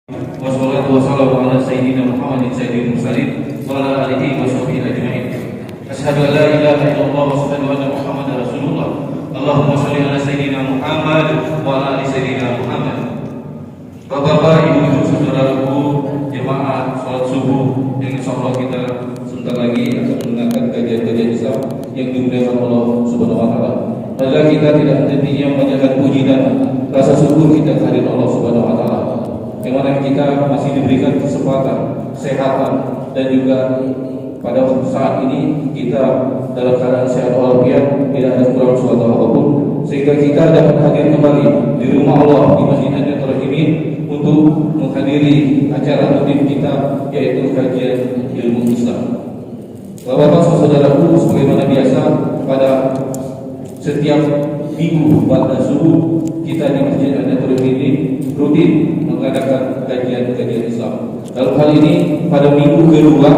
Wassalatu wassalamu ala sayyidina Muhammadin sayyidil mursalin wa ala alihi wa sahbihi ajma'in. Asyhadu an la ilaha illallah wa asyhadu anna Muhammadar Rasulullah. Allahumma shalli ala sayyidina Muhammad wa ala ali sayyidina Muhammad. Bapak-bapak, ibu-ibu, saudaraku, jemaah salat subuh yang insyaallah kita sebentar lagi akan mendengarkan kajian-kajian Islam yang dimuliakan Allah Subhanahu wa taala. Padahal kita tidak henti-hentinya memanjatkan puji dan rasa syukur kita kehadirat Allah Subhanahu wa taala, yang mana kita masih diberikan kesempatan, kesehatan, dan juga pada saat ini kita dalam keadaan sehat walafiat, tidak ada kurang suatu apapun, sehingga kita dapat hadir kembali di rumah Allah di Masjid An-Nahdlatul ini untuk menghadiri acara rutin kita, yaitu kajian ilmu Islam. Bapak-bapak, saudaraku, sebagaimana biasa pada setiap minggu pada subuh kita di Masjid An-Nahdlatul ini rutin mengadakan kajian-kajian Islam. Dalam hal ini pada minggu kedua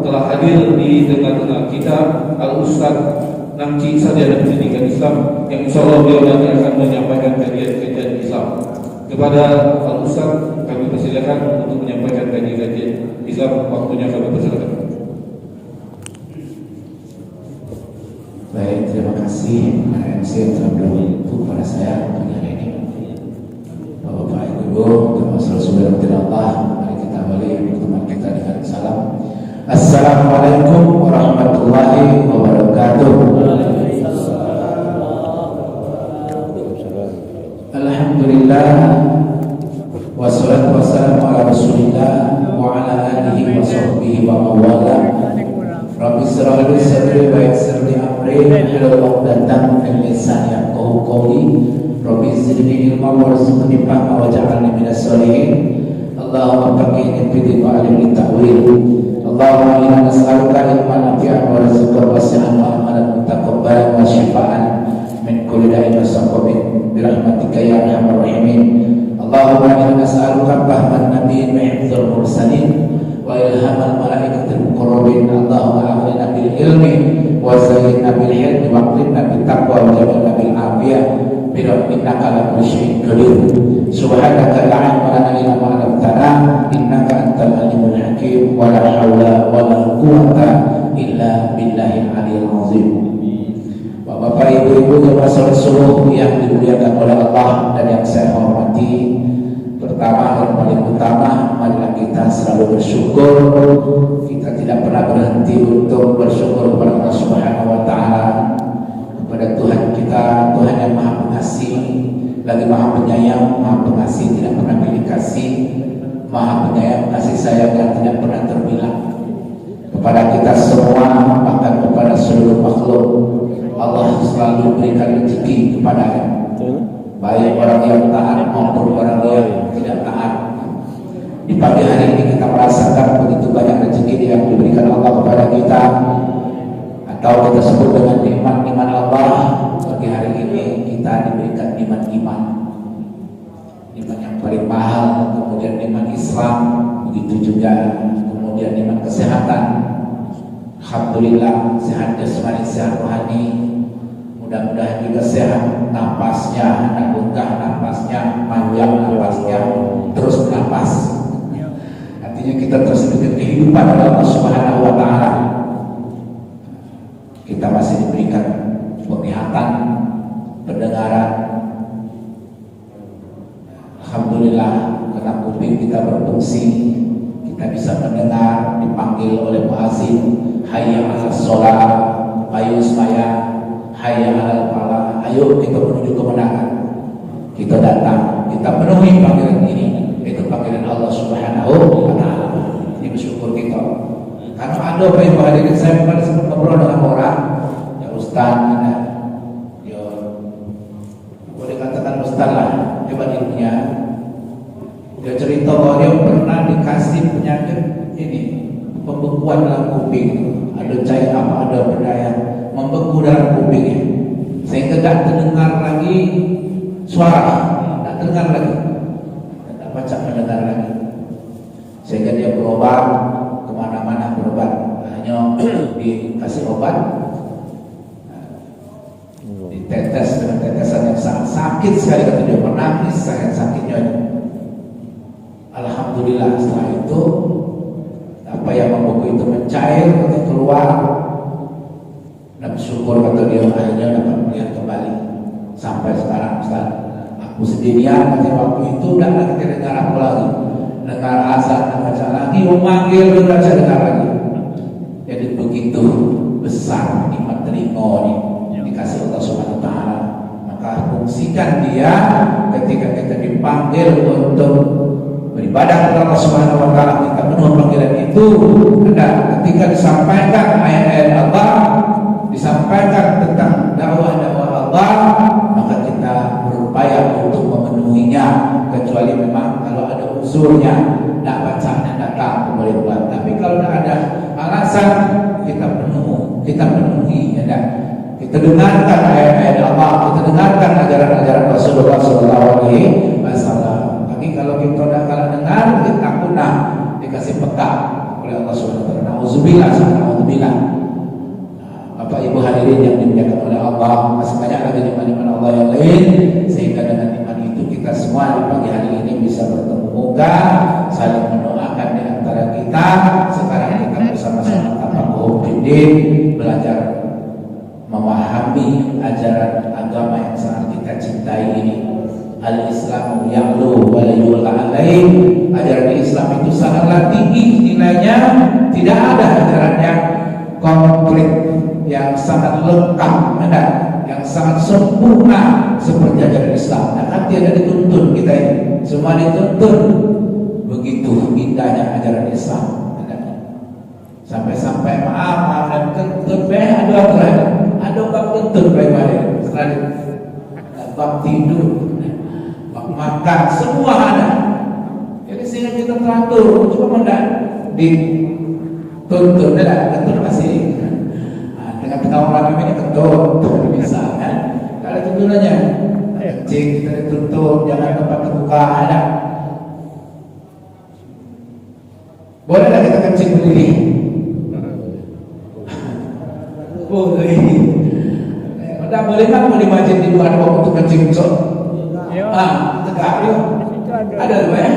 telah hadir di tengah-tengah kita Al-Ustaz Namci Sarjana Pendidikan Islam, yang insyaallah beliau nanti akan menyampaikan kajian-kajian Islam. Kepada Al-Ustaz kami persilakan untuk menyampaikan kajian-kajian Islam. Waktunya kami persilakan. Baik, terima kasih MC yang telah berbantu kepada saya pagi hari ini. Bapak Ibu, termasuk saudara Allah, mari kita awali pertemuan kita dengan salam. Assalamualaikum warahmatullahi wabarakatuh. Alhamdulillah, wassalatu wassalamu ala Rasulillah wa ala alihi wa sahbihi wa mawala. Rabbi shrah li sadri wa yassir li amri wahlul 'uqdatam min lisani yafqahu qawli. Rabbi zidni ilma warzuqni fahma waj'alni minas sholihin. Allahumma faqihni fid din wa 'allimni ta'wil. Allahumma inna nas'aluka ilman nafi'an wa rizqan wasi'an wa amalan mutaqabbalan wa shifaan min kulli da'in wa saqamin bi rahmatika ya arhamar rahimin. Allahumma inna nas'aluka fahman nabiyyin wa hifdzal mursalin wa ilhamal malaikatil muqarrabin. Allahumma aghnina bil ilmi wa zayyinna bil hilmi wa aqrimna bit taqwa wa jamilna bil afiyah bi rahmatika ala kulli syai'in qadir. Subhanaka la ilma lana illa ma 'allamtana innaka antal alimul hakim wa la haula wa la quwwata illa billahil aliyyil azim. Bapak Ibu-ibu jemaah salat subuh yang dimuliakan oleh Allah dan yang saya hormati, pertama dan paling utama, marilah kita selalu bersyukur. Kita tidak pernah berhenti untuk bersyukur kepada Allah Subhanahu wa taala, kepada Tuhan kita, Tuhan yang Maha Pengasih, lagi Maha Penyayang, Maha Pengasih, tidak pernah pilih kasih, Maha Penyayang, kasih sayang yang tidak pernah terbilang kepada kita semua, bahkan kepada seluruh makhluk. Allah selalu berikan rezeki kepadanya, baik orang yang taat maupun orang yang tidak taat. Di pagi hari ini kita merasakan begitu banyak rezeki yang diberikan Allah kepada kita, atau kita sebut dengan nikmat-nikmat Allah. Pagi hari ini kita diberikan nikmat iman, nikmat yang paling mahal, kemudian nikmat Islam, begitu juga kemudian nikmat kesehatan. Alhamdulillah, sehat jasmani, sehat rohani. Mudah-mudahan juga sehat napasnya, anak buntah napasnya, panjang napasnya, terus bernapas. Artinya kita terus diberi kehidupan oleh Allah Subhanahu wa taala. Kita masih diberikan penglihatan, pendengaran. Alhamdulillah, karena kuping kita berfungsi, kita bisa mendengar, dipanggil oleh muazin, hayya 'alas shalah, ayo semaya, hayya 'alal falah, ayo kita menuju kemenangan. Kita datang, kita penuhi panggilan ini, itu panggilan Allah Subhanahu wa taala. Ini bersyukur kita. Karena ada Bapak Ibu hadirin, saya kemarin sempat ngobrol dengan orang, ya Ustaz, ya boleh katakan Ustaz lah, hebat ilmunya. Dia cerita bahwa dia pernah dikasih penyakit ini, pembekuan dalam kuping. Ada cair apa, ada benda yang membeku dalam kupingnya, sehingga tak terdengar lagi suara, tak terdengar lagi, tak baca mendengar lagi, sehingga dia berobat kemana-mana, berobat hanya dikasih obat, ditetes dengan tetesan yang sangat sakit sekali, kata dia menangis sangat sakitnya. Alhamdulillah setelah itu apa yang membuku itu mencair atau keluar, dan bersyukur kata dia akhirnya dapat melihat kembali sampai sekarang. Ustaz, aku sendirian pada waktu itu dan lagi dengar aku lagi, dengar azan baca lagi, memanggil baca dengar lagi. Jadi begitu besar nikmat telinga ini dikasih Allah Subhanahu Wa Taala. Maka fungsikan dia ketika kita dipanggil untuk beribadah kepada Allah Subhanahu Wa Taala, kita penuh panggilan itu. Dan ketika disampaikan ayat-ayat Allah, disampaikan tentang dakwah-dakwah Allah, maka kita berupaya untuk memenuhinya, kecuali memang kalau ada unsurnya, tidak bacanya datang boleh buat. Tapi kalau tidak ada alasan, kita penuhi, ya. Kita dengarkan ayat-ayat Allah, kita dengarkan ajaran-ajaran Rasulullah SAW. Tapi kalau kita tidak kalah dengar, kita punah dikasih peka oleh Allah SWT. Nauzubillah, nauzubillah. Bapak Ibu hadirin yang dimuliakan oleh Allah, masih banyak lagi nikmat-nikmat Allah yang lain, sehingga dengan nikmat itu kita semua di pagi hari ini bisa bertemu muka, saling mendoakan di antara kita. Sekarang kita bersama-sama tafakuh fiddin, belajar memahami ajaran agama yang sangat kita cintai ini. Al-Islamu ya'lu wa la yu'la alaih. Ajaran Islam itu sangatlah tinggi nilainya, tidak ada ajaran yang komplit, yang sangat lengkap, yang sangat sempurna seperti ajaran Islam. Nah, kan tiada dituntun kita ini, semua dituntun. Begitu indahnya ajaran Islam. Sampai-sampai maaf dan kentut ada bab kentut baik-baik, bab tidur, bab makan, semua ada. Jadi sehingga kita teratur, cuma mendak dituntun, kentut masih. Dengan orang ini kentut bisa kan? Kalau tuntunannya kencing kita dituntut, jangan tempat terbuka, ada. Bolehlah kita kencing berdiri? Boleh. Tidak boleh kan mau di masjid di luar untuk kencing besok? Tegak yuk. Ada tuh ya?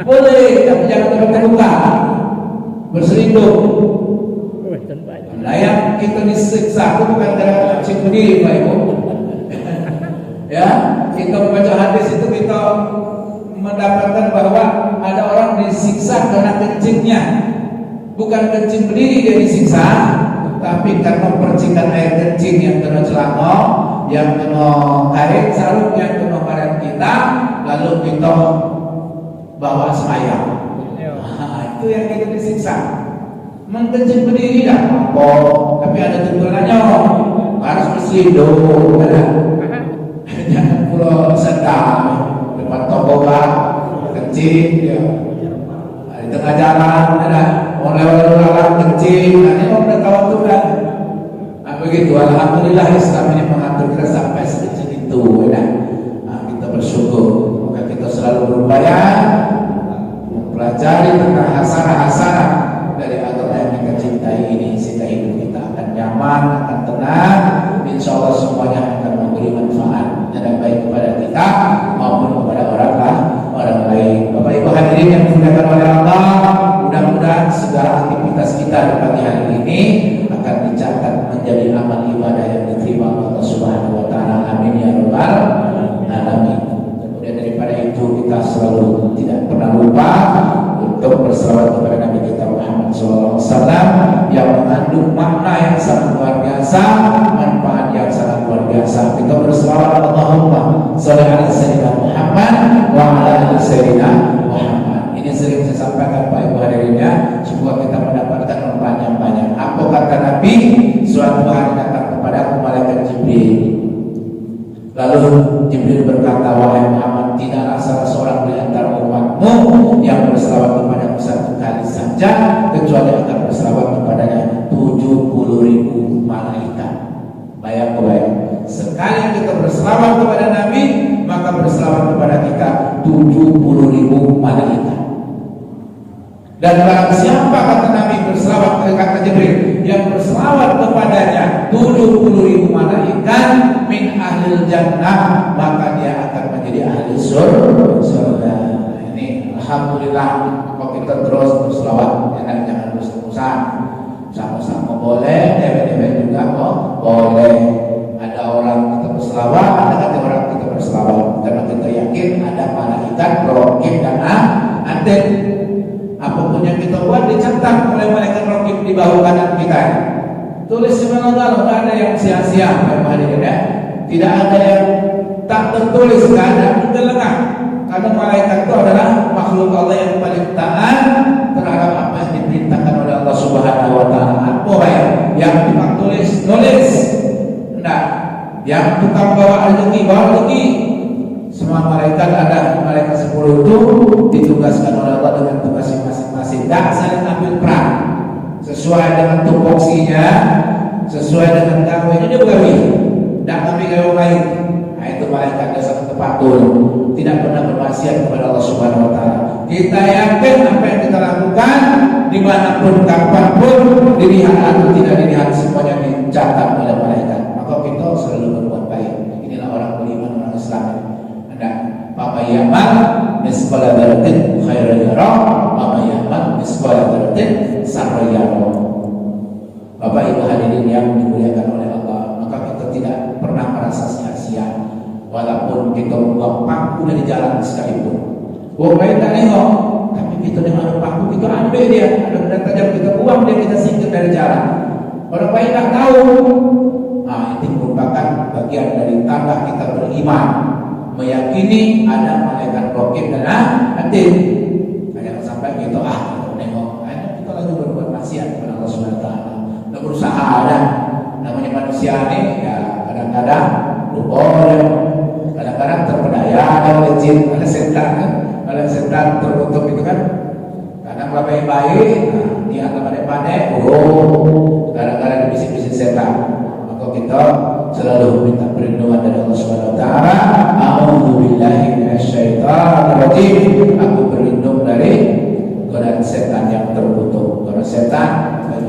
Boleh, tapi jangan tempat terbuka, berselindung. Nah, yang kita disiksa itu bukan gara-gara kencing berdiri, Pak Ibu. Ya, kita membaca hadis itu kita mendapatkan bahwa ada orang disiksa karena kencingnya. Bukan kencing berdiri dia disiksa, tapi karena percikan air kencing yang kena celana, yang kena karet sarung, yang kena karet kita, lalu kita bawa sembahyang. Itu yang kita disiksa. Menkencing berdiri dah mampu, tapi ada tuntunannya, harus berselindung, jangan pulau sedang depan toko kencing, ya. Di tengah jalan ada orang lewat kencing, ini orang tahu tuh kan. Nah, begitu, alhamdulillah Islam ini mengatur kita sampai sekecil itu, ya. Nah, kita bersyukur, maka kita selalu berupaya mempelajari tentang hasanah-hasanah dari agama yang kita cintai ini, sehingga hidup kita akan nyaman, akan tenang, insya Allah semuanya akan memberi manfaat dan baik kepada kita maupun kepada orang lain. Bapak Ibu hadirin yang dimuliakan oleh Allah, mudah-mudahan segala aktivitas kita di pagi hari ini akan dicatat menjadi amal ibadah yang diterima Allah Subhanahu Wa Taala. Amin ya rabbal alamin. Kemudian daripada itu kita selalu tidak pernah lupa untuk berselawat kepada Nabi kita Muhammad SAW yang mengandung makna yang sangat luar biasa, manfaat yang sangat luar biasa. Kita berselawat Allahumma sholli ala sayyidina Muhammad wa ala ali sayyidina Muhammad. Ini sering saya sampaikan Pak Ibu hadirinnya, semoga kita mendapatkan manfaat yang banyak. Apa kata Nabi? Suatu hari datang kepada malaikat Jibril. Lalu Jibril berkata, wahai Muhammad, tidaklah salah seorang di antara umatmu yang berselawat kepadamu satu kali saja, kecuali akan berselawat kepadanya 70.000 malaikat. Bayang-bayang, sekali kita berselawat kepada Nabi, maka berselawat kepada kita 70.000 malaikat. Dan barang siapa kata Nabi berselawat, kata Jibril, yang berselawat kepadanya 70.000 malaikat min ahlil jannah, maka dia akan menjadi ahli surga. Ini Alhamdulillah, kalau kita terus berselawat, jangan bosan-bosan. Sama-sama boleh, dewe-dewe juga boleh. Ada orang kita berselawat, ada orang kita berselawat. Karena kita yakin ada malaikat, raqib dan atid. Apapun yang kita buat dicatat oleh malaikat raqib di bawah kanan kita. Tulis subhanallah, tidak ada yang sia-sia, ya. Tidak ada yang tak tertulis, tidak ada yang lengah. Karena malaikat itu adalah makhluk Allah yang paling taat terhadap apa yang diperintahkan oleh Allah Subhanahu wa taala. Apa yang tukang tulis. Nah, yang tukang bawa rezeki. Semua malaikat ada, malaikat 10 itu ditugaskan oleh Allah dengan tugas masing-masing. Tak saling ambil peran sesuai dengan tupoksinya, sesuai dengan gawe dia begawi. Tak ambil gawe lain. Nah, itu malaikatnya sangat tepatul, tidak pernah bermaksiat kepada Allah Subhanahu wa taala. Kita yakin apa yang kita lakukan dimanapun kapanpun, dilihat atau tidak dilihat, semuanya dicatat oleh malaikat. Maka kita selalu berbuat baik. Inilah orang beriman, orang Islam. Anda Papa Yaman misqala dzarratin khairan yara, Papa Yaman misqala dzarratin syarran yara. Bapak Ibu hadirin yang dimuliakan oleh Allah, maka kita tidak pernah merasa sia-sia walaupun kita buang paku dari jalan sekalipun. Buang lain tak nengok, tapi kita dengan paku kita ambil dia, ada benda tajam kita buang dia, kita singkir dari jalan. Orang lain tak tahu. Nah, itu merupakan bagian dari tanda kita beriman, meyakini ada malaikat raqib dan atid. Jangan sampai kita nengok, kita lagi berbuat maksiat kepada Allah Subhanahu wa taala. Berusaha ada, namanya manusia ini ya kadang-kadang lupa, kadang-kadang terpedaya oleh jin, oleh setan, oleh setan terkutuk itu kan. Kadang baik-baik, dia pandai-pandai, kadang-kadang bisik-bisik setan. Maka kita selalu minta perlindungan dari Allah Subhanahu wa taala. A'udzubillahi minasyaitonir rajim. Aku berlindung dari godaan setan yang terkutuk. Karena setan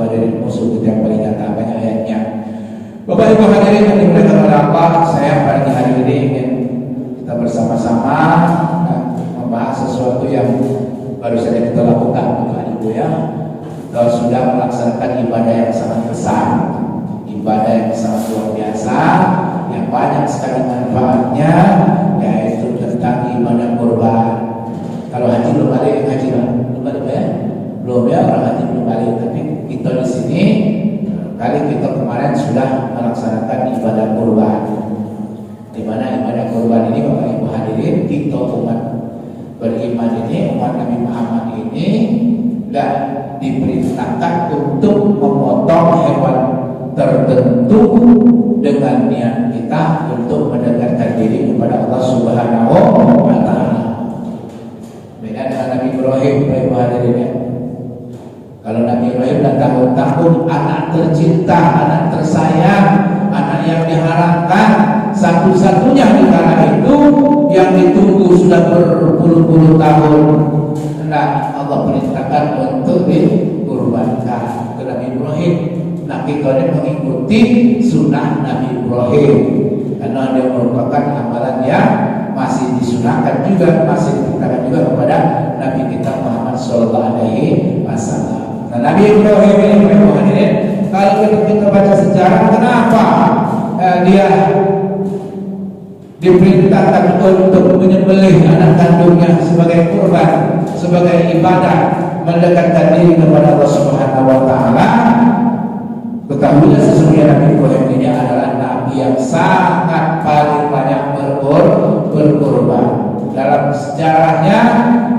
dari musuh kita yang paling nyata, banyak ayatnya. Bapak Ibu hadirin yang dimuliakan oleh Allah, saya pagi hari ini ingin kita bersama-sama membahas sesuatu yang baru saja kita lakukan, Bapak Ibu ya. Kita sudah melaksanakan ibadah yang sangat besar, ibadah yang sangat luar biasa, yang banyak sekali manfaatnya, yaitu tentang ibadah kurban. Kalau haji belum balik, belum ya, orang haji belum balik, tapi kita di sini kali kita kemarin sudah melaksanakan ibadah kurban. Di mana ibadah kurban ini Bapak Ibu hadirin, kita umat beriman ini, umat Nabi Muhammad ini dan diperintahkan untuk memotong hewan tertentu dengan niat kita untuk mendekatkan diri kepada Allah Subhanahu wa taala. Beda dengan Nabi Ibrahim, Bapak Ibu hadirin ya. Kalau Nabi Ibrahim dan tahun-tahun anak tercinta, anak tersayang, anak yang diharapkan, satu-satunya di kala itu yang ditunggu sudah berpuluh-puluh tahun. Nah, Allah perintahkan untuk dikurbankan ke Nabi Ibrahim. Nabi Ibrahim mengikuti sunnah Nabi Ibrahim karena dia merupakan amalan yang masih disunahkan juga, masih diperintahkan juga kepada Nabi kita Muhammad Sallallahu Alaihi Wasallam. Nah, Nabi Ibrahim ini, kalau kita baca sejarah, kenapa dia diperintahkan untuk menyembelih anak kandungnya sebagai kurban, sebagai ibadah, mendekatkan diri kepada Allah Subhanahu wa taala. Ketahuilah sesungguhnya Nabi Ibrahim ini adalah nabi yang sangat paling banyak berkorban. Dalam sejarahnya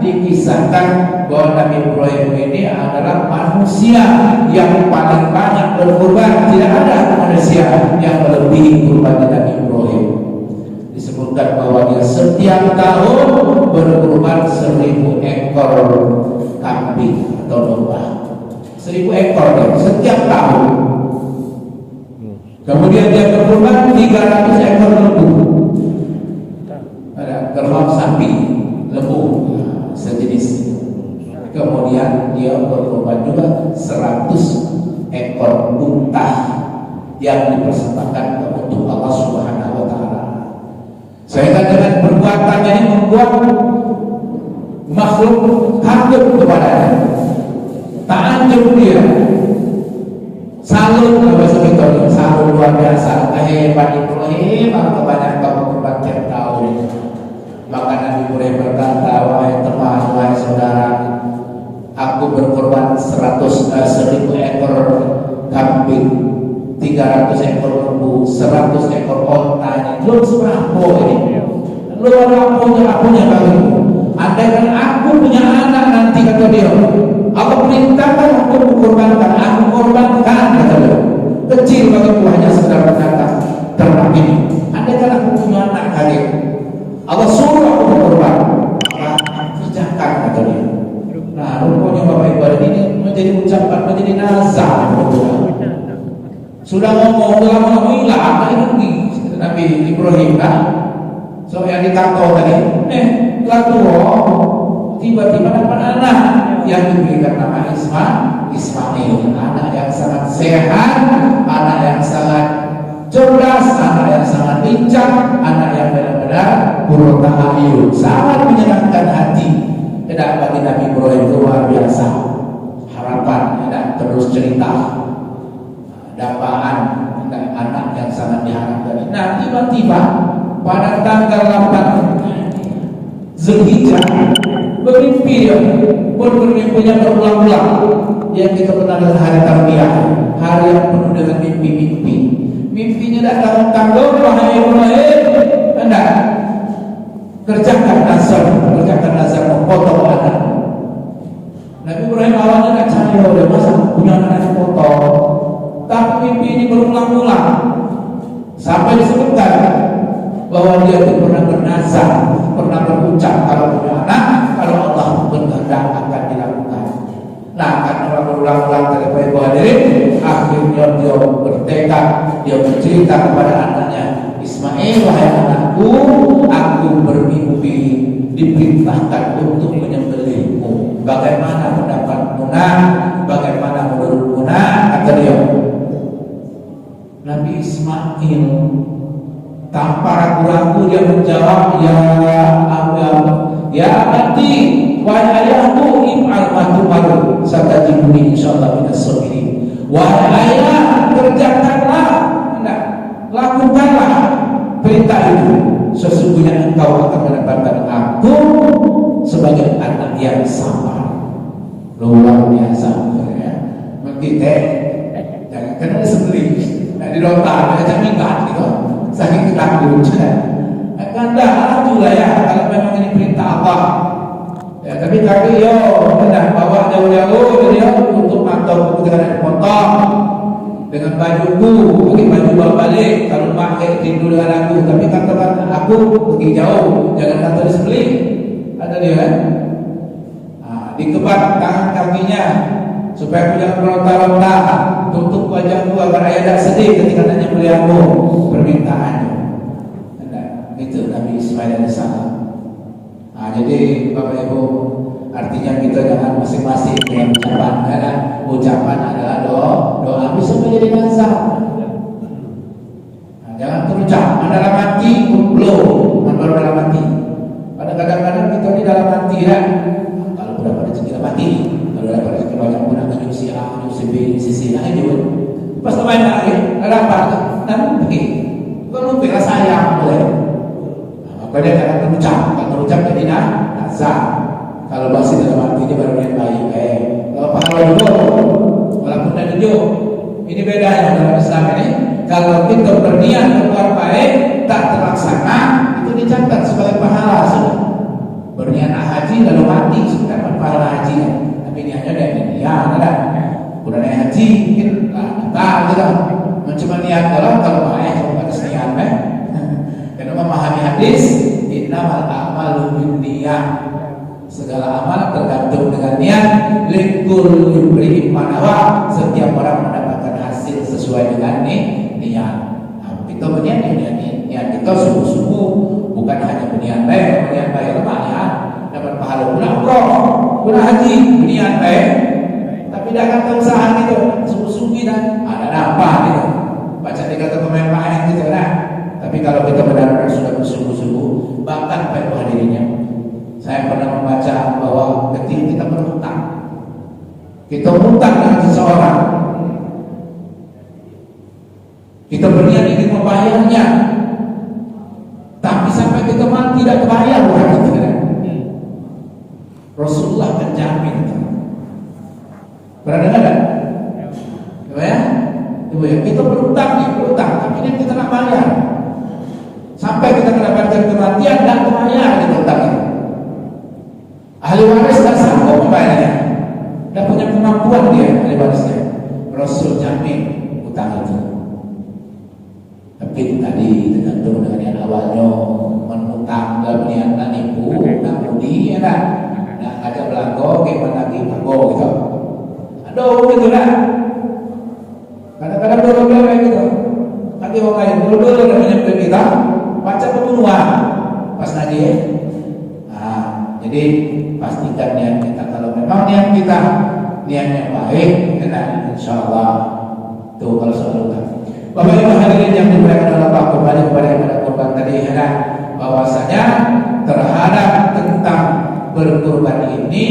dikisahkan bahwa Nabi Ibrahim ini adalah manusia yang paling banyak berkorban. Tidak ada manusia yang melebihi kurban Nabi Ibrahim. Disebutkan bahwa dia setiap tahun berkorban 1000 ekor kambing atau domba. 1000 ekor dia setiap tahun. Kemudian dia berkorban 300 ekor lembu. Ada kerbau sapi, lembu sejenis. Kemudian dia berkorban juga 100 ekor unta yang dipersembahkan untuk Allah Subhanahu wa taala. Sehingga dengan perbuatannya ini membuat makhluk langsung kagum kepadanya, takjub dia, salut bahasa kita, salut luar biasa. Hebat Ibrahim, kebanyakan kamu kurban tiap tahun. Maka Nabi Ibrahim berkata, wahai teman, wahai saudara, aku berkorban 1.000 ekor kambing, 300 ekor lembu, 100 ekor onta. Ini belum seberapa ini. Luar apunya bagiku. Andaikan aku punya anak nanti, kata dia, aku perintahkan aku mengorbankan, aku korbankan, kata dia. Kecil bagiku hanya sekedar binatang ternak ini. Andaikan aku punya anak kali, Allah suruh aku berkorban, maka kerjakan, kata dia. Nah, rupanya Bapak Ibu ini menjadi ucapan, menjadi nazar. Sudah ngomong lama hilang ini Nabi Ibrahim kan. So yang dikatakan tadi, tiba-tiba dapat anak yang diberikan nama Ismail, anak yang sangat sehat, anak yang sangat cerdas, anak yang sangat bijak, anak yang benar-benar bertahayyul, sangat menyenangkan hati. Tidak bagi Nabi Ibrahim luar biasa harapan, tidak terus cerita dapaan anak yang sangat diharapkan. Nah, tiba-tiba pada tanggal 8 Zulhijjah bermimpi dia, bermimpinya berulang-ulang. Yang kita kenal dengan hari tarbiyah, hari yang penuh dengan mimpi-mimpi. Mimpinya datang tanggal, wahai Ibrahim, hendak kerjakan nazar memotong anak. Nabi Ibrahim awalnya tak percaya, dia masa punya anak yang potong. Tapi mimpi ini berulang-ulang sampai disebutkan bahwa dia itu pernah bernazar, pernah berucap kalau punya anak, kalau Allah berkehendak akan dilakukan. Nah, karena berulang-ulang dari Bapak Ibu hadirin, akhirnya dia bertekad, dia bercerita kepada anaknya, Ismail, wahai anakku, aku bermimpi diperintahkan untuk menyembelihmu. Bagaimana pendapatmu? Bagaimana menurutmu? Kata dia. Nabi Ismail tanpa ragu-ragu dia menjawab, ya abadi, wahai ayahku, if'al ma tu'maru, satajiduni insyaallah minas sabirin. Wahai ayah, kerjakanlah, lakukanlah perintah itu, sesungguhnya engkau akan mendapatkan aku sebagai anak yang sabar. Luar biasa ya. Kita jangan kena disembelih, di dontar aja minggat gitu, saking ketakutnya. Anda alhamdulillah ya, kalau memang ini perintah Allah. Ya, tapi kaki hendak bawa jauh-jauh dia untuk mantau ketika dipotong dengan bajuku, pakai baju bawa balik. Kalau pakai tidur dengan aku, tapi katakan aku pergi jauh, jangan kata disembelih. Ada dia kan? Dikebat tangan kakinya supaya jangan meronta-ronta, tutup wajahku agar ayah tak sedih ketika tanya beliau permintaannya. Itu Nabi Ismail alaihissalam. Jadi Bapak Ibu, artinya kita jangan masing-masing dengan ucapan adalah doa bisa menjadi nazar. Jangan terucap dalam hati, belum baru dalam hati. Pada kadang-kadang kita di dalam hati kan, kalau sudah pada cekil mati, kalau sudah pada cekil banyak guna menyusi A, menyusi B, menyusi C, juga. Pas teman lagi, ada apa? Dan pergi. Kalau lupa sayang boleh. Maka dia jangan terucap jadi nazar. Kalau masih dalam hati dia baru dia baik. Kalau pahala dulu, walaupun ada dulu, ini bedanya dalam Islam ini. Kalau kita berniat berbuat baik tak terlaksana, itu dicatat sebagai pahala sudah. Berniat haji lalu mati sudah dapat pahala haji. Tapi niatnya dari niat, ada. Udah naik haji, mungkin tak gitu. Cuma niat kalau baik, kalau ada niat baik. Karena memahami hadis, innamal a'malu binniyat. Segala amal tergantung dengan niat. Likul imri'in ma nawa. Setiap orang mendapatkan hasil sesuai dengan niat. Kita berniat niat kita sungguh-sungguh, bukan hanya berniat baik lemah ya. Dapat pahala umrah, guna haji, berniat baik. Tapi tidak kata usaha gitu, sungguh-sungguh dan ada apa gitu. Baca dikata pemain main gitu nah. Tapi kalau kita benar-benar sudah bersungguh-sungguh, bahkan baik hadirinnya. Saya pernah membaca bahwa kita hutang dengan seseorang, kita berniat ingin membayarnya, tapi sampai kita mati tidak terbayar bukan itu. Rasulullah akan jamin. Pernah dengar kan? Ya? Ibu ya, kita berutang, tapi ini kita nak bayar. Sampai kita mendapatkan kematian dan terbayar kita utang itu. Ahli waris tak sanggup membayarnya, tak punya kemampuan dia ahli warisnya. Rasul jamin utang itu. Tapi tadi tergantung dengan yang awalnya menutang dalam niat nipu, namudi ya kan? Nah ada belago, gimana lagi belago gitu. Aduh gitu lah. Kadang-kadang dulu kayak gitu. Nanti orang lain dulu udah menyebut kita baca pembunuhan pas ngaji ya. Nah, jadi pastikan niat kita, kalau memang niat kita niatnya baik, dan insya Allah tuh kalau soal utang. Bapak Ibu hadirin yang dimuliakan oleh Allah, kembali kepada yang ada korban tadi ya, bahwasanya terhadap tentang berkorban ini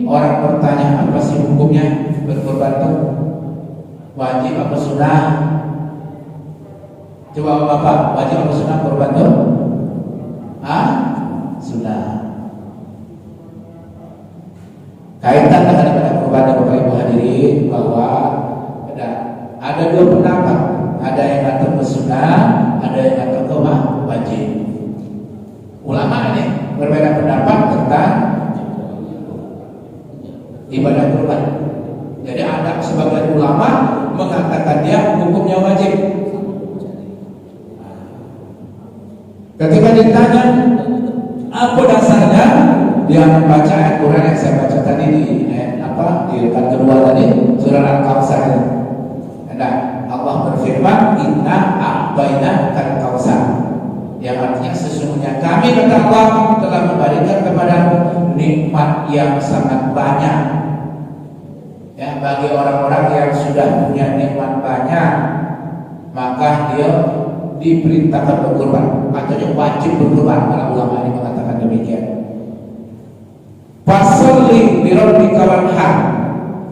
orang bertanya apa sih hukumnya berkorban itu, wajib apa sunnah? Coba Bapak, wajib apa sunnah korban itu? Sunnah. Kaitan dengan korban Bapak Ibu hadirin, bahwa ada dua pendapat. Ada yang kata sunnah, ada yang kata wajib. Ulama ini berbeda pendapat tentang ibadah kurban. Jadi ada sebagian ulama mengatakan dia hukumnya wajib. Ketika ditanya apa dasarnya, dia membaca ayat Quran yang saya baca tadi di rekat kedua tadi, surah Al-Kautsar. Nah, Allah berfirman, Inna a'taina kal kautsar, yang artinya sesungguhnya kami, kata Allah, telah memberikan kepada nikmat yang sangat banyak. Ya, bagi orang-orang yang sudah punya nikmat banyak, maka dia diperintahkan berkorban, katanya wajib berkorban. Para ulama ini mengatakan demikian. Fasalli li rabbika wanhar,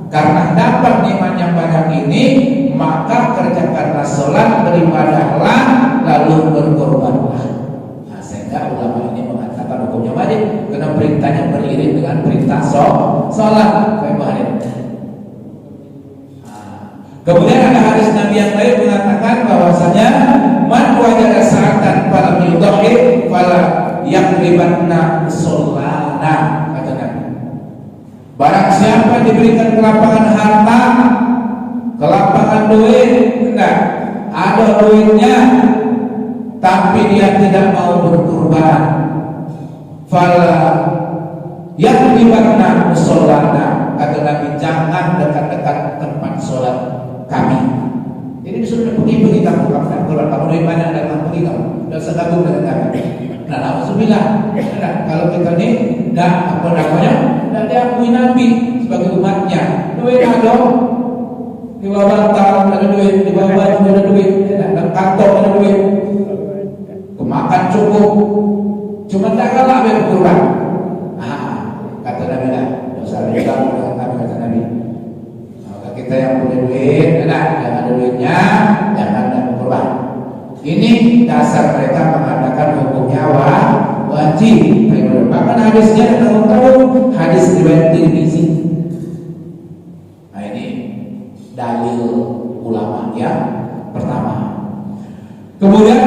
karena dapat nikmat yang banyak ini, maka kerjakanlah sholat, beribadahlah, lalu berkorbanlah. Nah, sehingga ulama ini mengatakan hukumnya wajib, karena perintahnya beriring dengan perintah sholat. Kemudian ada hadis Nabi yang lain mengatakan bahwasanya man wajada sa'atan falam yudhhi fala yakribanna sholana, kata Nabi. Barang siapa diberikan kelapangan harta, kelapangan duit, enggak ada duitnya, tapi dia tidak mau berkurban, fala yakribanna sholana, kata Nabi, jangan dekat-dekat tempat sholat kami. Jadi disuruh pergi kamu, kalau kamu duit banyak datang pergi kamu, dan segabung dengan kami. Nah, alhamdulillah. Nah, kalau kita ini dah apa namanya, dah diakui Nabi sebagai umatnya, duit ada, di bawah bantal ada duit, di bawah baju ada duit, dalam kantong ada duit, kemakan cukup, cuma tak kalah berkurban. Kata Nabi lah, dosa kita dengan kami, kata Nabi. Kita yang punya duit, yang ada duitnya, jangan berkorban. Ini dasar mereka mengatakan hukumnya wajib. Bahkan hadisnya tahu hadis riwayat Tirmizi. Nah, ini dalil ulama yang pertama. Kemudian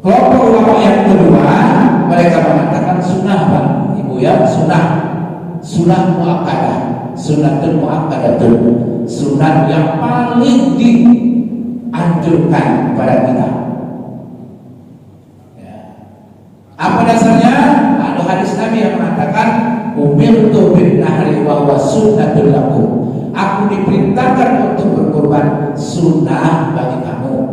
kelompok ulama yang kedua, mereka mengatakan sunnah, Pak Ibu ya, sunnah muakkadah. Sunnatul muakkadatun, sunat yang paling dianjurkan pada kita. Ya. Apa dasarnya? Ada hadis Nabi yang mengatakan, umirtu bin nahri wa huwa sunnatul lakum. Aku diperintahkan untuk berkorban, sunnah bagi kamu.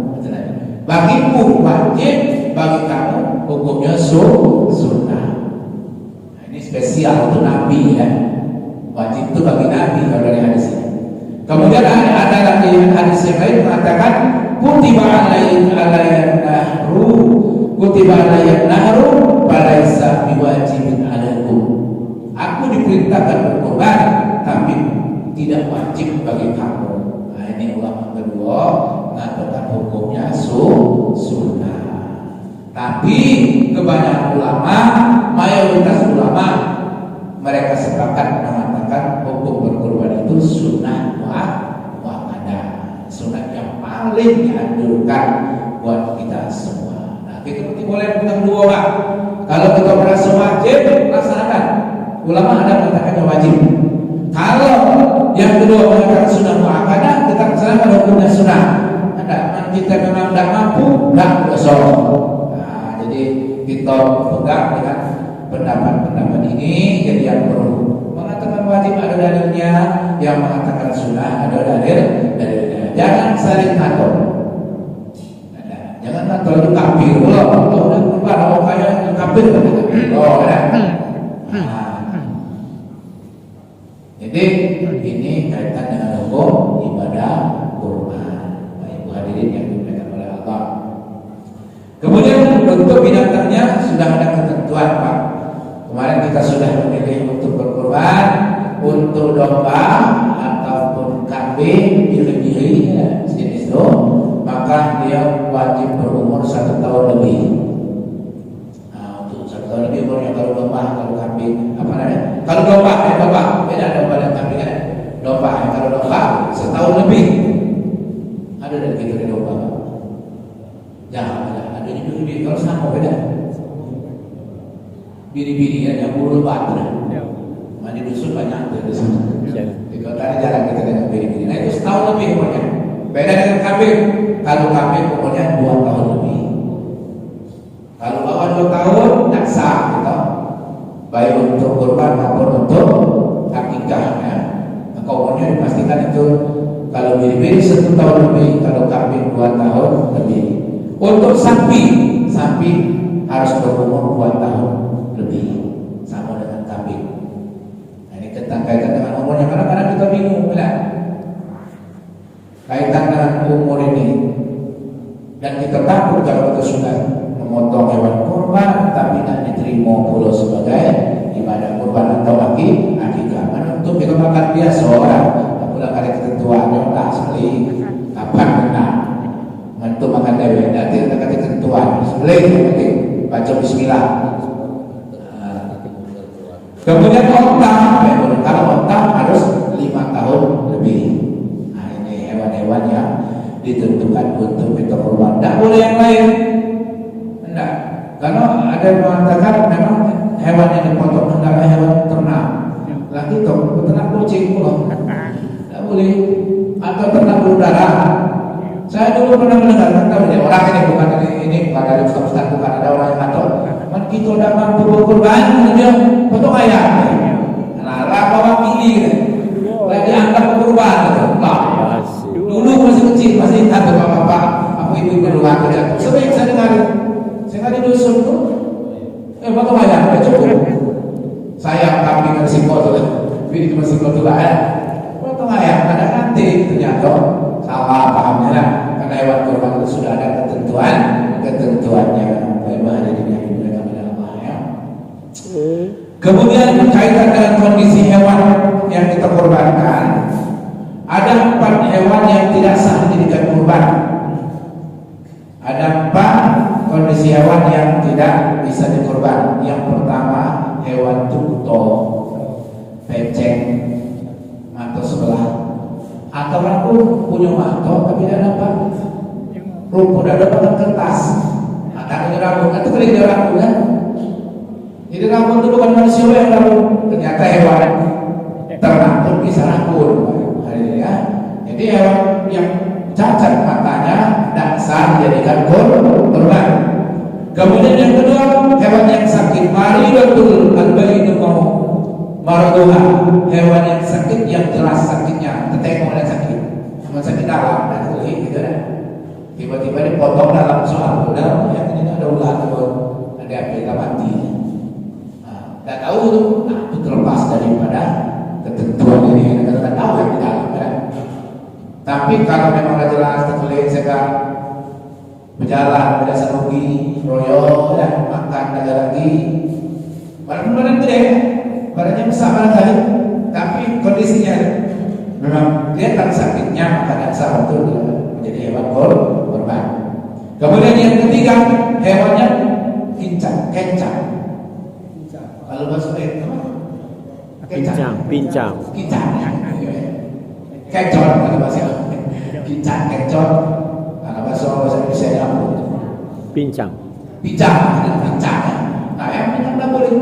Bagimu wajib, bagi kamu hukumnya sunnah. Nah, ini spesial untuk Nabi ya. Wajib itu bagi Nabi kalau dari hadis ini. Kemudian ada lagi hadis yang lain mengatakan kutiba alayyan nahru falaisa biwajibin alaikum. Aku diperintahkan berkorban berkurban, tapi tidak wajib bagi kamu. Nah, ini ulama kedua mengatakan hukumnya sunnah. Tapi kebanyakan ulama, mayoritas ulama, mereka sepakat mengatakan hukum berkurban itu sunnah muakkadah, sunnah yang paling dianjurkan buat kita semua. Nah, kita boleh pegang dua, Pak. Kalau kita merasa wajib, laksanakan. Ulama ada mengatakan wajib. Kalau yang kedua mengatakan sunnah muakkadah, kita laksanakan hukumnya sunnah. Ada, kita memang tidak mampu, tidak dosa. Nah, jadi kita pegang dengan pendapat-pendapat ini. Jadi yang perlu mengatakan wajib ada dalilnya, yang mengatakan sunnah ada dalilnya. Jangan saling ngatur. Jangan ngatur itu kafir. Kalau udah berubah orang kaya kafir, oh ya. Jadi ini kaitan dengan hukum ibadah kurban. Ibu hadirin yang dimuliakan oleh Allah. Kemudian untuk binatangnya sudah ada ketentuan, Pak. Kemarin kita sudah memilih untuk berkurban, untuk domba ataupun kambing, biri-biri sejenis itu, maka dia wajib berumur 1 tahun lebih. Nah, untuk 1 tahun lebih umurnya. Kalau domba, kalau kambing, apa namanya? Kalau domba beda domba dan kambing kan? Domba, kalau domba 1 tahun lebih. Ada dari gitu dari domba. Jangan ada biri-biri. Kalau sama beda. Biri-biri yang bulu lebat. Di dusun banyak di dusun. Di kota ini jarang kita dengan biri-biri. Nah itu 1 tahun lebih umurnya. Beda dengan kambing. Kalau kambing umurnya 2 tahun lebih. Kalau bawah 2 tahun tidak sah, gitu. Baik untuk kurban maupun untuk akikah. Ya. Maka umurnya dipastikan itu kalau biri-biri 1 tahun lebih, kalau kambing 2 tahun lebih. Untuk sapi harus berumur 2 tahun lebih, sama dengan kambing. Nah, ini kaitan dengan umurnya. Kadang-kadang kita bingung, kan? Kaitan dengan umur ini, dan kita takut kalau kita sudah memotong hewan kurban tapi tidak diterima pula sebagai ibadah kurban atau akikah. Karena untuk kita makan biasa orang, apabila ada ketentuannya tak sekali kapan benar. Untuk makan dewe, nanti ada ketentuan. Sebelum baca Bismillah. Kemudian onta, kalau onta harus 5 tahun lebih. Nah, ini hewan-hewan yang ditentukan untuk kita kurban. Tidak boleh yang lain. Tidak. Karena ada yang mengatakan memang hewan yang dipotong adalah hewan ternak. Lagi itu peternak kucing pula. Tidak boleh. Atau ternak berudara. Saya dulu pernah mendengar orang ini bukan dari ustaz, bukan ada orang yang ngatur. Man kita tidak mampu berkurban, dia potong ayam. Nah, bawa pilih, lagi anggap berkurban. Nah, dulu masih kecil, masih ada bapak-bapak, aku ibu berluar kerja. Sering saya dengar di dusun tu, potong ayam, cukup. Sayang kambing dan singkong tu, ini cuma singkong tu lah. Potong ayam, ada nanti ternyata. Salah pahamnya lah, karena hewan kurban itu sudah ada ketentuannya. Bagaimana jadinya mereka Allah ya. Kemudian berkaitan dengan kondisi hewan yang kita kurbankan, ada 4 hewan yang tidak sah dijadikan kurban. Ada 4 kondisi hewan yang tidak bisa dikurban. Yang pertama hewan tubuh, peceng, mata sebelah. Atau aku punya mata tapi tidak dapat rumput, ada dapat kertas. Atau rambut, itu kali dia rambut kan? Jadi rambut itu bukan manusia yang rambut, ternyata hewan ternak pun bisa rambut. Ya. Jadi hewan yang cacat matanya tidak sah dijadikan kurban. Kemudian yang kedua hewan yang sakit, maridatul albainu maraduha, hewan yang sakit yang jelas sakitnya, ketengok dan sakit, cuma sakit dalam dan kulit gitu kan. Tiba-tiba dipotong dalam soal ular, yang ini ada ular atau ada apa kita mati. Tidak tahu tuh, itu terlepas daripada ketentuan ini, kita tidak tahu yang di dalam kan. Tapi kalau memang ada jelas terkulit, saya berjalan, berjasa rugi, royal, dan makan lagi, walaupun badan gede. Badannya besar barangkali, tapi jadi hewan korban. Kemudian yang ketiga, hewannya kencang. Kalau bahasa itu apa? Pincang. Kencot kalau bahasa pincang, kencot. Kalau bahasa Indonesia apa? Pincang. Nah, yang pincang tak boleh.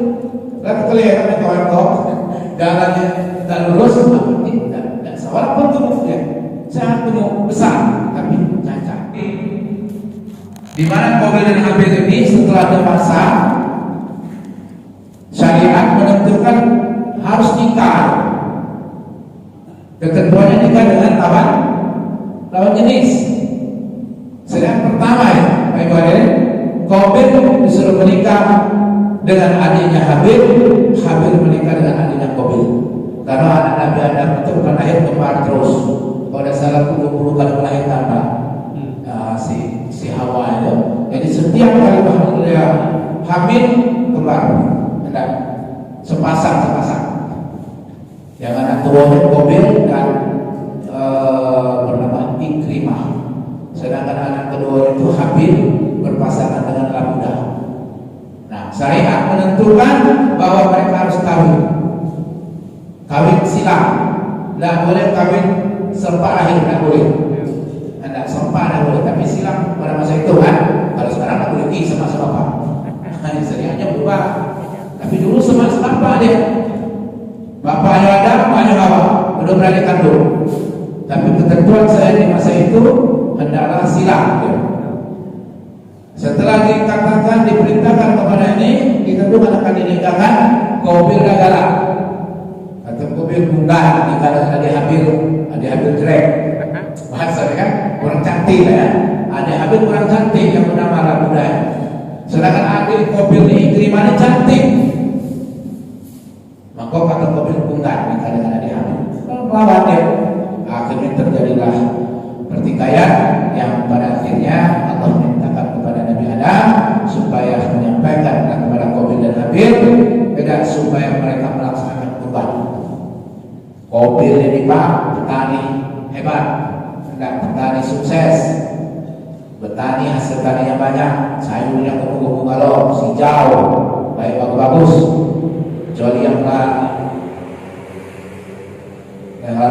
Lalu kelihatan kawan-kawan jalannya tak lurus, tidak seorang pun tubuhnya sangat penuh besar, tapi cacat. Di mana Qabil dan Habil ini setelah dewasa, syariat menentukan harus nikah. Ketentuannya nikah dengan lawan jenis. Sedang pertama ya, baik-baik, Qabil disuruh menikah dengan adiknya Habil menikah dengan adiknya Qabil. Karena anak Nabi Adam itu bukan lahir kembar terus. Kalau ada salah 20 kali melahirkan si Hawa itu. Jadi setiap kali dia hamil kembar, dan sepasang. Yang anak tuanya Qabil dan bernama Ikrimah. Sedangkan anak kedua itu Habil berpasangan dengan Labudah. Nah, syariat menentukan bahwa mereka harus kawin silang, tidak boleh kawin serpa lahir, tidak boleh. Tidak serpa tidak boleh, tapi silang pada masa itu kan. Kalau sekarang tidak boleh sama apa. Nah, syariatnya berubah. Tapi dulu sama dia. Bapaknya Adam, bapaknya Hawa, belum beradik kandung. Tapi ketentuan saya di masa itu hendaklah silang. Setelah dikatakan, diperintahkan kepada ini, kita tuh akan dinikahkan, Qabil galak. Kata Qabil bunga nikah dengan adik Habil jelek. Bahasa kan kurang cantik ya. Adik Habil kurang cantik yang bernama Labudah. Sedangkan adik Qabil ini Ikrimah cantik. Maka kata Qabil bunga nikah dengan adik Habil. Melawan dia. Akhirnya terjadilah pertikaian yang pada akhirnya Allah mintakan kepada Nabi Adam supaya menyampaikan kepada Qabil dan Habil dan supaya mereka melaksanakan kurban. Qabil ini Pak petani hebat, petani sukses, petani hasil taninya banyak, sayurnya kupu-kupu galon, hijau, baik bagus, kecuali yang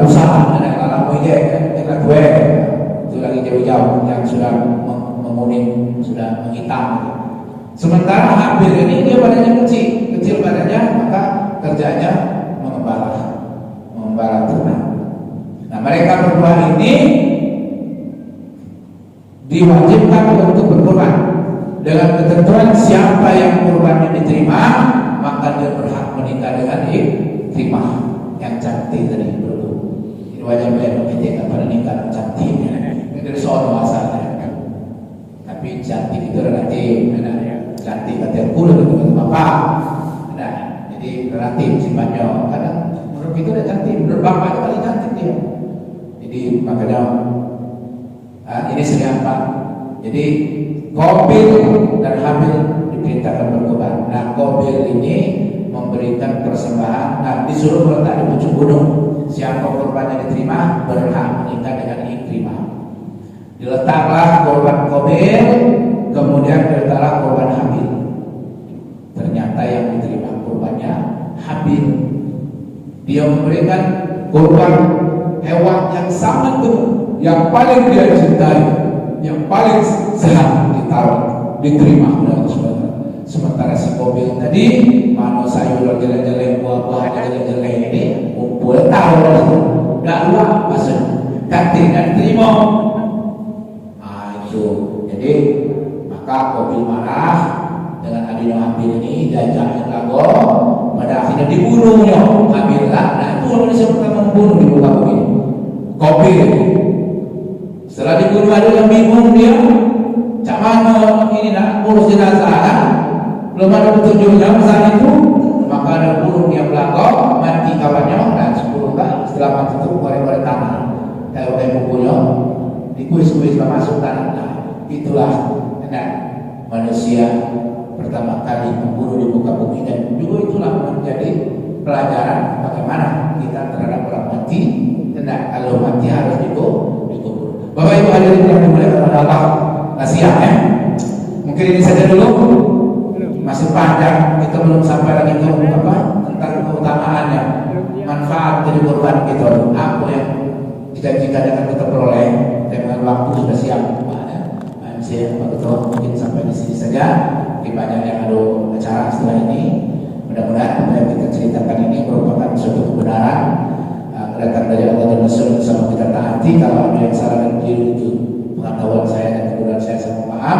rusak, ada lalang mojek, ada kue, itu lagi jauh-jauh yang sudah menguning, sudah menghitam. Sementara Habil ini dia badannya kecil badannya, maka kerjanya mengembala ternak. Nah, mereka berdua ini diwajibkan untuk berkorban dengan ketentuan siapa yang kurbannya diterima, maka dia berhak menikah dengan Ikrimah yang cantik tadi dulu. Ini wajib kita pada nikah cantiknya. Ini dari soal bahasanya. Tapi cantik itu relatif, cantik kata kulit itu bapak. Nah, jadi relatif sifatnya. Kadang menurut kita udah cantik, menurut bapak itu paling cantik dia. Jadi makanya ini siapa? Jadi Qabil dan Habil diperintahkan berkorban. Nah, Qabil ini memberikan persembahan. Nah, disuruh meletak di pucuk gunung. Siapa korbannya diterima berhak menikah dengan Ikrimah. Diletaklah korban Qabil, kemudian diletaklah korban Habil. Ternyata yang diterima korbannya Habil. Dia memberikan korban hewan yang sangat gemuk, yang paling dia cintai, yang paling sehat diterima oleh Allah Subhanahu. Sementara si Qabil tadi mana sayur jelek-jelek, buah-buah jelek-jelek ini kumpul tahu dah luar maksud cantik dan terima. Itu jadi maka Qabil marah dengan adiknya Habil ini, diajaknya lagu, pada akhirnya dibunuhnya Habil lah. Nah, itu manusia pertama membunuh di muka bumi Qabil. Setelah dibunuh ada yang bingung dia, cak mana ini nak urus jenazah kan? Belum ada petunjuknya saat itu, maka ada burung yang belakang mati kawannya dan sepuluh kan setelah mati itu korek-korek tanah kayak bukunya dikuis-kuis masuk tanah. Nah, itulah manusia pertama kali membunuh di muka bumi, dan juga itulah menjadi pelajaran bagaimana kita terhadap orang mati. Kalau mati harus dikubur. Bapak Ibu hadirin yang dimuliakan oleh Allah, siap ya. Mungkin ini saja dulu. Masih panjang, kita belum sampai lagi ke apa tentang keutamaannya, manfaat dari kurban gitu. Apa yang jika akan kita peroleh dengan waktu sudah siap. Saya betul mungkin sampai di sini saja. Di banyak yang ada acara setelah ini. Mudah-mudahan apa yang kita ceritakan ini merupakan suatu kebenaran datang dari Allah dan Rasul sama kita taati. Kalau ada yang salah dan keliru itu pengetahuan saya dan kebenaran saya sama maaf.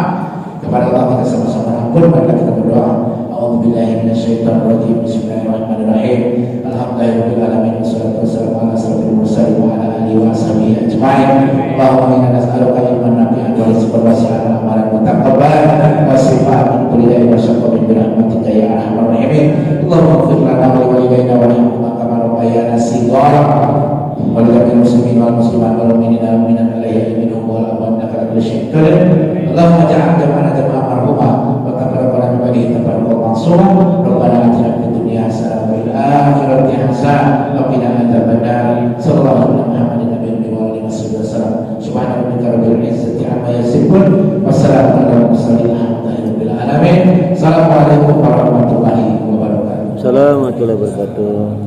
Kepada Allah kita sama-sama ampun. Mari kita berdoa. A'udzubillahi minasyaitonirrajim. Bismillahirrahmanirrahim. Alhamdulillahirabbil alamin. Wassalatu wassalamu ala asyrofil mursalin wa ala alihi wa sahbihi ajmain. Allahumma inna nas'aluka ilman nafi'an wa rizqan wasi'an wa amalan mutaqabbalan wa shifaan min kulli da'in wa syaqamin bi rahmatika ya arhamar rahimin. Allahumma ighfir lana wa liwalidayna warhamhuma kama rabbayana shighara. Wa lil muslimin wal muslimat wal mu'minina wal mu'minat alaihi minhum wal amwat innaka ala kulli syai'in qadir. Allahumma ja'al jama'ana jama'a marhumah wa taqabbal min ibadihi tabarraka mansura. Rabbana atina fid dunya hasanah wa fil akhirati hasanah wa qina adzabannar. Sallallahu alaihi Muhammadin nabiyyi wa alihi wasallam. Subhana rabbika rabbil izzati amma yasifun. Wassalamu ala mursalin alhamdulillahi alamin. Assalamualaikum warahmatullahi wabarakatuh. Assalamualaikum warahmatullahi wabarakatuh.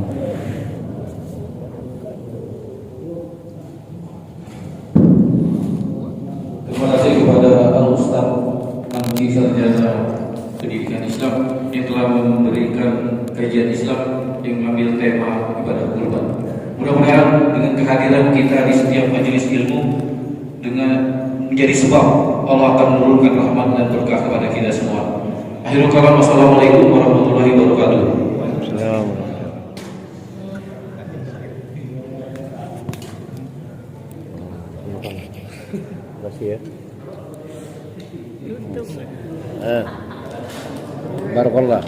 Terima kasih kepada Al-Ustaz Nanti Sarjana Pendidikan Islam yang telah memberikan kajian Islam yang mengambil tema ibadah kurban. Mudah-mudahan dengan kehadiran kita di setiap majelis ilmu dengan menjadi sebab Allah akan menurunkan rahmat dan berkah kepada kita semua. Akhirul kalam, wassalamualaikum warahmatullahi wabarakatuh. Assalamualaikum. Terima kasih ya. Barakallah.